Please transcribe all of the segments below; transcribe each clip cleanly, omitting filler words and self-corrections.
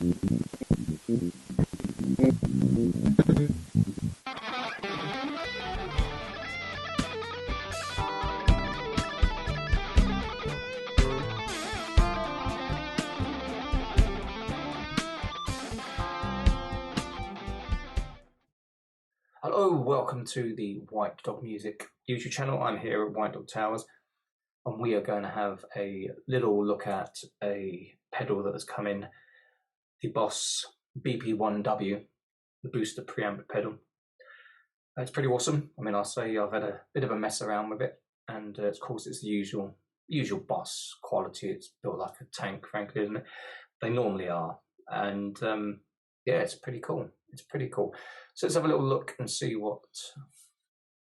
Hello, welcome to the White Dog Music YouTube channel. I'm here at White Dog Towers, and we are going to have a little look at a pedal that has come in, the Boss BP1W, the booster preamp pedal. It's pretty awesome. I mean, I'll say I've had a bit of a mess around with it, and of course it's the usual Boss quality. It's built like a tank, frankly, isn't it? They normally are, and yeah, it's pretty cool. It's pretty cool. So let's have a little look and see what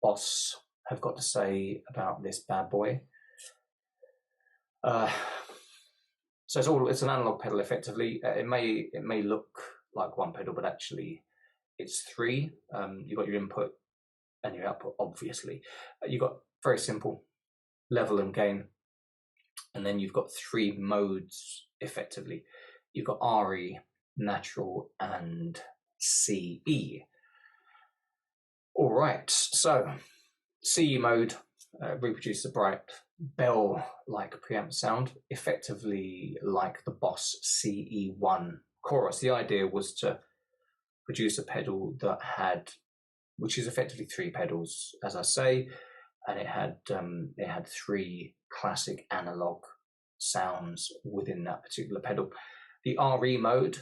Boss have got to say about this bad boy. So it's an analog pedal effectively. It may look like one pedal, but actually it's three. You've got your input and your output, obviously. You've got very simple level and gain, and then you've got three modes effectively. You've got RE, natural, and CE. All right, so CE mode reproduces a bright bell-like preamp sound, effectively like the Boss CE1 chorus. The idea was to produce a pedal that which is effectively three pedals, as I say, and it had three classic analog sounds within that particular pedal. The RE mode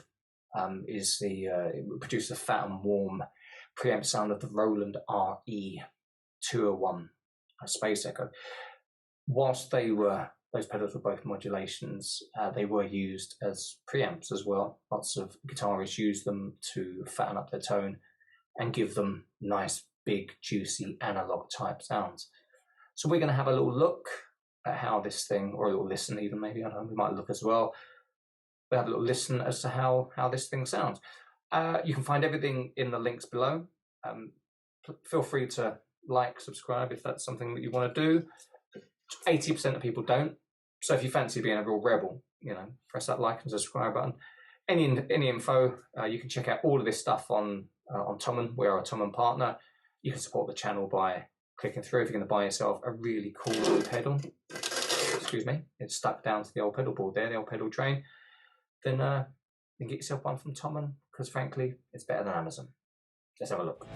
it produced a fat and warm preamp sound of the Roland RE201 Space Echo. Whilst those pedals were both modulations, they were used as preamps as well. Lots of guitarists use them to fatten up their tone and give them nice, big, juicy analog type sounds. So we're going to have a little look at how this thing, or a little listen even maybe, I don't know, we might look as well. We'll have a little listen as to how this thing sounds. You can find everything in the links below. Feel free to like, subscribe if that's something that you want to do. 80% of people don't. So if you fancy being a real rebel, press that like and subscribe button. Any info, you can check out all of this stuff on Tommen. We're a Tommen partner. You can support the channel by clicking through. If you're going to buy yourself a really cool new pedal, excuse me, it's stuck down to the old pedal board there, the old pedal train, then get yourself one from Tommen, because frankly, it's better than Amazon. Let's have a look.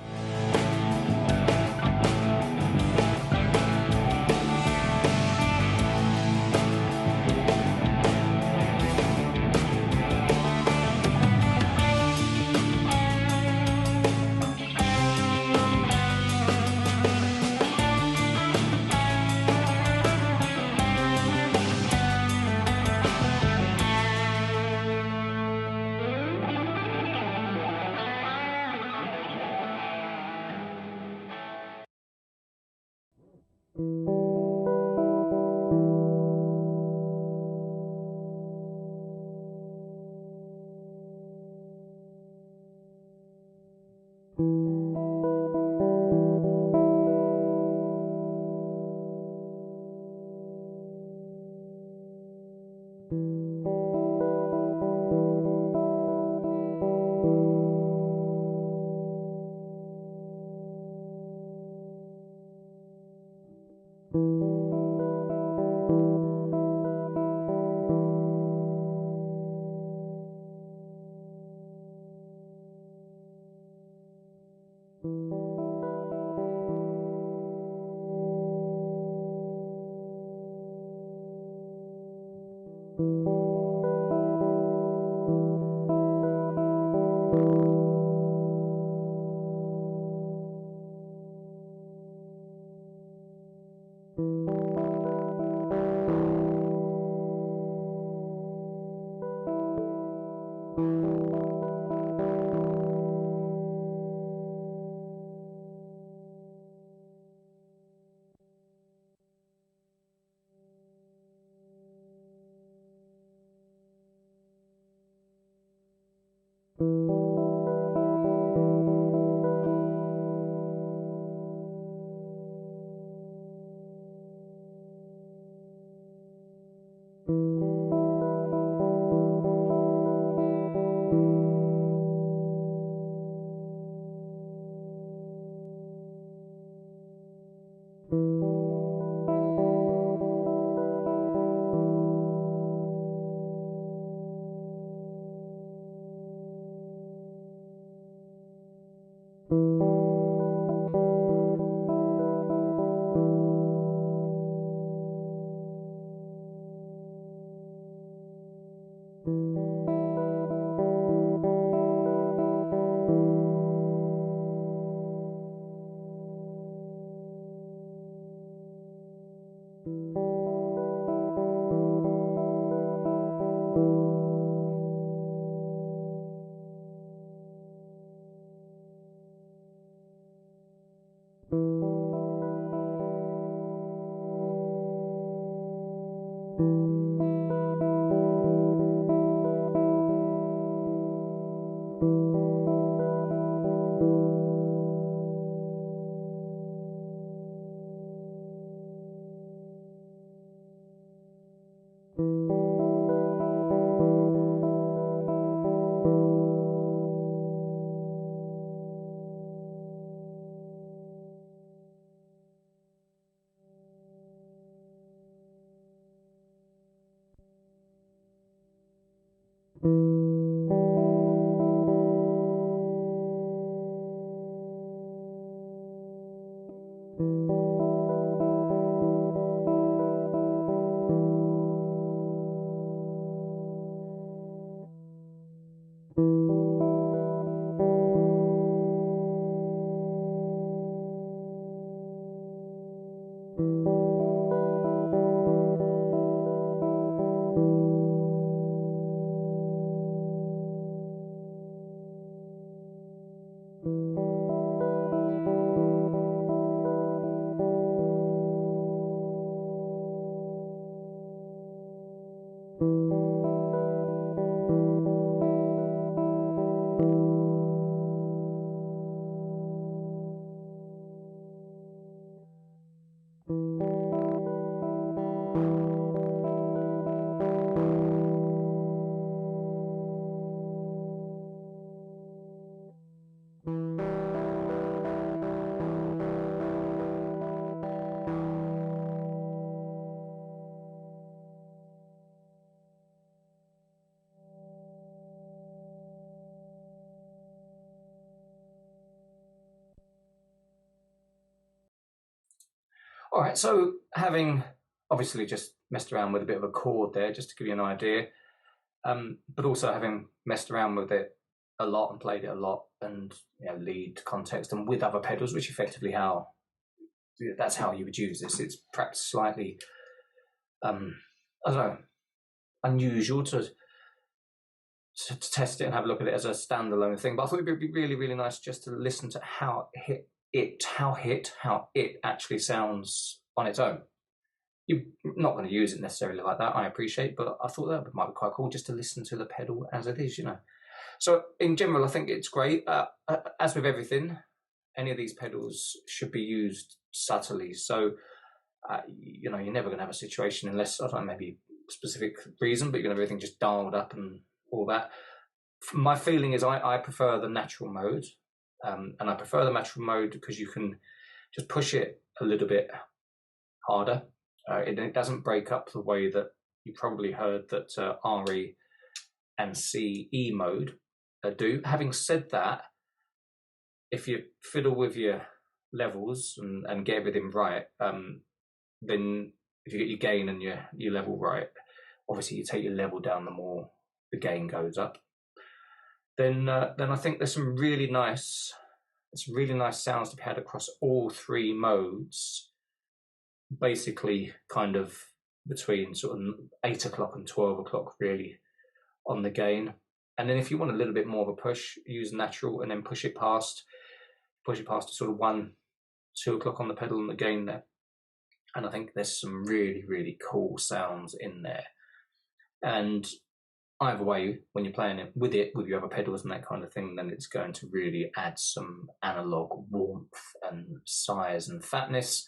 All right, so having obviously just messed around with a bit of a chord there, just to give you an idea, but also having messed around with it a lot and played it a lot, and lead context and with other pedals, which effectively that's how you would use this. It's perhaps slightly, I don't know, unusual to test it and have a look at it as a standalone thing, but I thought it'd be really, really nice just to listen to how it actually sounds on its own. You're not going to use it necessarily like that, I appreciate, but I thought that might be quite cool just to listen to the pedal as it is, So in general, I think it's great. As with everything, any of these pedals should be used subtly. So, you're never going to have a situation unless, I don't know, maybe a specific reason, but you're going to have everything just dialed up and all that. My feeling is I prefer the natural mode. And I prefer the natural mode because you can just push it a little bit harder. It doesn't break up the way that you probably heard that RE and CE mode do. Having said that, if you fiddle with your levels and get everything right, then if you get your gain and your level right, obviously you take your level down, the more the gain goes up. Then I think there's some really nice sounds to be had across all three modes, basically kind of between sort of 8 o'clock and 12 o'clock really on the gain. And then if you want a little bit more of a push, use natural and then push it past to sort of 1, 2 o'clock on the pedal and the gain there. And I think there's some really, really cool sounds in there. And either way, when you're playing it with your other pedals and that kind of thing, then it's going to really add some analog warmth and size and fatness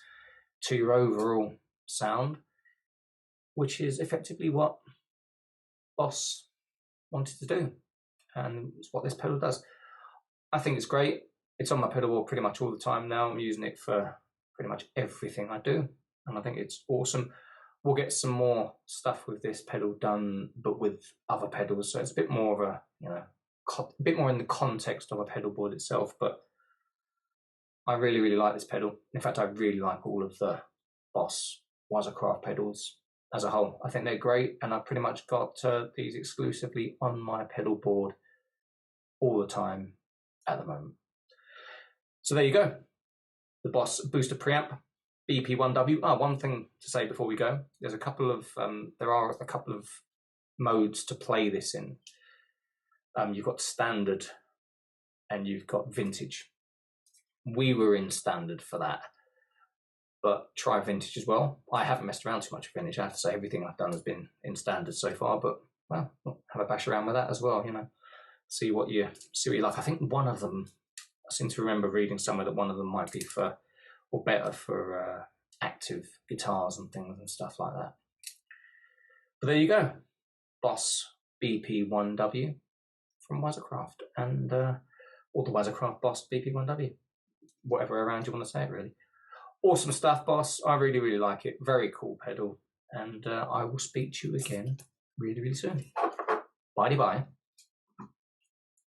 to your overall sound, which is effectively what Boss wanted to do. And it's what this pedal does. I think it's great. It's on my pedal board pretty much all the time now. I'm using it for pretty much everything I do. And I think it's awesome. We'll get some more stuff with this pedal done, but with other pedals. So it's a bit more of a bit more in the context of a pedal board itself. But I really, really like this pedal. In fact, I really like all of the Boss Wazza Craft pedals as a whole. I think they're great. And I've pretty much got these exclusively on my pedal board all the time at the moment. So there you go. The Boss Booster Preamp, BP1W. One thing to say before we go: there's a couple of there are a couple of modes to play this in. You've got standard and you've got vintage. We were in standard for that, but try vintage as well. I haven't messed around too much with vintage. I have to say everything I've done has been in standard so far, but well, have a bash around with that as well, you know. See what you like. I think one of them, I seem to remember reading somewhere that one of them might be for, or better for active guitars and things and stuff like that. But there you go. Boss BP1W from Wazacraft, and or the Wazacraft Boss BP1W. Whatever around you want to say it, really. Awesome stuff, boss. I really, really like it. Very cool pedal. And I will speak to you again really, really soon. Bye-bye.